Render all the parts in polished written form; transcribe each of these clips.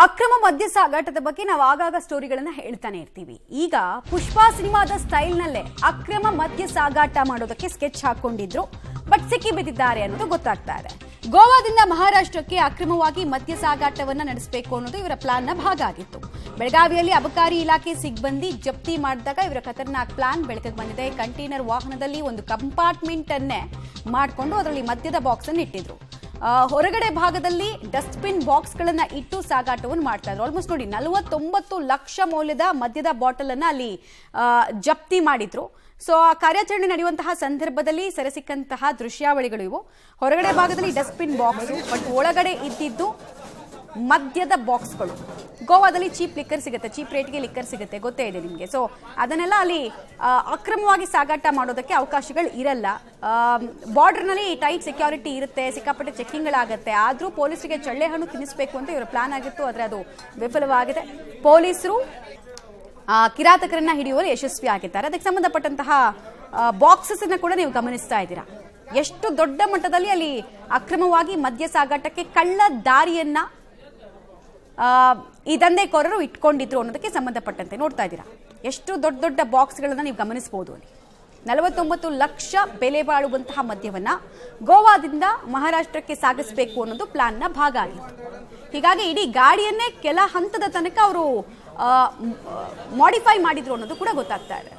ಅಕ್ರಮ ಮದ್ಯ ಸಾಗಾಟದ ಬಗ್ಗೆ ನಾವು ಆಗಾಗ ಸ್ಟೋರಿಗಳನ್ನ ಹೇಳ್ತಾನೆ ಇರ್ತೀವಿ. ಈಗ ಪುಷ್ಪಾ ಸಿನಿಮಾದ ಸ್ಟೈಲ್ ನಲ್ಲೇ ಅಕ್ರಮ ಮದ್ಯ ಸಾಗಾಟ ಮಾಡೋದಕ್ಕೆ ಸ್ಕೆಚ್ ಹಾಕೊಂಡಿದ್ರು, ಬಟ್ ಸಿಕ್ಕಿ ಬಿದ್ದಿದ್ದಾರೆ ಅನ್ನೋದು ಗೊತ್ತಾಗ್ತಾ ಇದೆ. ಗೋವಾದಿಂದ ಮಹಾರಾಷ್ಟ್ರಕ್ಕೆ ಅಕ್ರಮವಾಗಿ ಮದ್ಯ ಸಾಗಾಟವನ್ನ ನಡೆಸಬೇಕು ಅನ್ನೋದು ಇವರ ಪ್ಲಾನ್ ನ ಭಾಗ ಆಗಿತ್ತು. ಬೆಳಗಾವಿಯಲ್ಲಿ ಅಬಕಾರಿ ಇಲಾಖೆ ಸಿಬ್ಬಂದಿ ಜಪ್ತಿ ಮಾಡಿದಾಗ ಇವರ ಖತರ್ನಾಕ್ ಪ್ಲಾನ್ ಬೆಳಕಿಗೆ ಬಂದಿದೆ. ಕಂಟೈನರ್ ವಾಹನದಲ್ಲಿ ಒಂದು ಕಂಪಾರ್ಟ್ಮೆಂಟ್ ಅನ್ನೇ ಮಾಡಿಕೊಂಡು ಅದರಲ್ಲಿ ಮದ್ಯದ ಬಾಕ್ಸ್ ಅನ್ನು ಇಟ್ಟಿದ್ರು. ಹೊರಗಡೆ ಭಾಗದಲ್ಲಿ ಡಸ್ಟ್ಬಿನ್ ಬಾಕ್ಸ್ ಗಳನ್ನ ಇಟ್ಟು ಸಾಗಾಟವನ್ನು ಮಾಡ್ತಾ ಇದ್ರು. ಆಲ್ಮೋಸ್ಟ್ ನೋಡಿ 49 ಲಕ್ಷ ಮೌಲ್ಯದ ಮದ್ಯದ ಬಾಟಲ್ ಅನ್ನ ಅಲ್ಲಿ ಜಪ್ತಿ ಮಾಡಿದ್ರು. ಸೊ ಆ ಕಾರ್ಯಾಚರಣೆ ನಡೆಯುವಂತಹ ಸಂದರ್ಭದಲ್ಲಿ ಸೆರೆಸಿಕ್ಕಂತಹ ದೃಶ್ಯಾವಳಿಗಳು ಇವು. ಹೊರಗಡೆ ಭಾಗದಲ್ಲಿ ಡಸ್ಟ್ಬಿನ್ ಬಾಕ್ಸ್, ಬಟ್ ಒಳಗಡೆ ಇದ್ದಿದ್ದು ಮದ್ಯದ ಬಾಕ್ಸ್ಗಳು. ಗೋವಾದಲ್ಲಿ ಚೀಪ್ ಲಿಕ್ಕರ್ ಸಿಗುತ್ತೆ, ಚೀಪ್ ರೇಟ್ಗೆ ಲಿಕ್ಕರ್ ಸಿಗುತ್ತೆ, ಗೊತ್ತೇ ಇದೆ ನಿಮಗೆ. ಸೊ ಅದನ್ನೆಲ್ಲ ಅಲ್ಲಿ ಅಕ್ರಮವಾಗಿ ಸಾಗಾಟ ಮಾಡೋದಕ್ಕೆ ಅವಕಾಶಗಳು ಇರಲ್ಲ. ಬಾರ್ಡರ್ನಲ್ಲಿ ಟೈಟ್ ಸೆಕ್ಯೂರಿಟಿ ಇರುತ್ತೆ, ಸಿಕ್ಕಾಪಟ್ಟೆ ಚೆಕ್ಕಿಂಗ್ಗಳಾಗುತ್ತೆ. ಆದರೂ ಪೊಲೀಸರಿಗೆ ಚಳ್ಳೆ ಹಣ್ಣು ತಿನ್ನಿಸಬೇಕು ಅಂತ ಇವರ ಪ್ಲಾನ್ ಆಗಿತ್ತು, ಆದರೆ ಅದು ವಿಫಲವಾಗಿದೆ. ಪೊಲೀಸರು ಕಿರಾತಕರನ್ನ ಹಿಡಿಯುವಲ್ಲಿ ಯಶಸ್ವಿ ಆಗಿದ್ದಾರೆ. ಅದಕ್ಕೆ ಸಂಬಂಧಪಟ್ಟಂತಹ ಬಾಕ್ಸಸ್ ಅನ್ನ ಕೂಡ ನೀವು ಗಮನಿಸ್ತಾ ಇದ್ದೀರಾ. ಎಷ್ಟು ದೊಡ್ಡ ಮಟ್ಟದಲ್ಲಿ ಅಲ್ಲಿ ಅಕ್ರಮವಾಗಿ ಮದ್ಯ ಸಾಗಾಟಕ್ಕೆ ಕಳ್ಳ ದಾರಿಯನ್ನ ಈ ದಂಧೆಕೋರರು ಇಟ್ಕೊಂಡಿದ್ರು ಅನ್ನೋದಕ್ಕೆ ಸಂಬಂಧಪಟ್ಟಂತೆ ನೋಡ್ತಾ ಇದ್ದೀರಾ. ಎಷ್ಟು ದೊಡ್ಡ ದೊಡ್ಡ ಬಾಕ್ಸ್ಗಳನ್ನ ನೀವು ಗಮನಿಸಬಹುದು. 49 ಲಕ್ಷ ಬೆಲೆ ಬಾಳುವಂತಹ ಮದ್ಯವನ್ನ ಗೋವಾದಿಂದ ಮಹಾರಾಷ್ಟ್ರಕ್ಕೆ ಸಾಗಿಸಬೇಕು ಅನ್ನೋದು ಪ್ಲಾನ್ನ ಭಾಗ ಆಗಿತ್ತು. ಹೀಗಾಗಿ ಇಡೀ ಗಾಡಿಯನ್ನೇ ಕೆಲ ಹಂತದ ತನಕ ಅವರು ಮಾಡಿಫೈ ಮಾಡಿದ್ರು ಅನ್ನೋದು ಕೂಡ ಗೊತ್ತಾಗ್ತಾ ಇದೆ.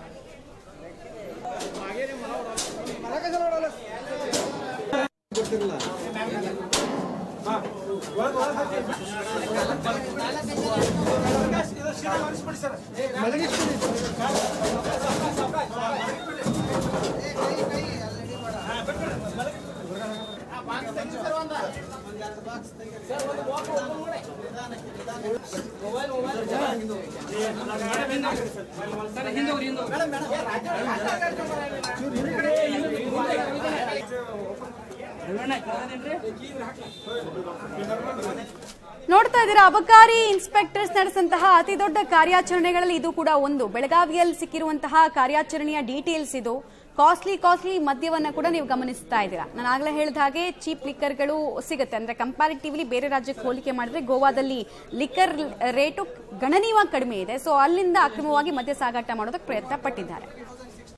ನೋಡ್ತಾ ಇದ್ದೀರಾ, ಅಬಕಾರಿ ಇನ್ಸ್ಪೆಕ್ಟರ್ಸ್ ನಡೆಸಿದಂತಹ ಅತಿ ದೊಡ್ಡ ಕಾರ್ಯಾಚರಣೆಗಳಲ್ಲಿ ಇದು ಕೂಡ ಒಂದು. ಬೆಳಗಾವಿಯಲ್ಲಿ ಸಿಕ್ಕಿರುವಂತಹ ಕಾರ್ಯಾಚರಣೆಯ ಡೀಟೇಲ್ಸ್ ಇದು. ಕಾಸ್ಟ್ಲಿ ಮದ್ಯವನ್ನ ಕೂಡ ನೀವು ಗಮನಿಸ್ತಾ ಇದ್ದೀರಾ. ನಾನು ಆಗಲೇ ಹೇಳಿದ ಹಾಗೆ ಚೀಪ್ ಲಿಕ್ಕರ್ಗಳು ಸಿಗುತ್ತೆ. ಅಂದ್ರೆ ಕಂಪ್ಯಾರಿಟಿವ್ಲಿ ಬೇರೆ ರಾಜ್ಯಕ್ಕೆ ಹೋಲಿಕೆ ಮಾಡಿದ್ರೆ ಗೋವಾದಲ್ಲಿ ಲಿಕ್ಕರ್ ರೇಟು ಗಣನೀಯವಾಗಿ ಕಡಿಮೆ ಇದೆ. ಸೊ ಅಲ್ಲಿಂದ ಅಕ್ರಮವಾಗಿ ಮದ್ಯ ಸಾಗಾಟ ಮಾಡೋದಕ್ಕೆ ಪ್ರಯತ್ನ ಪಟ್ಟಿದ್ದಾರೆ.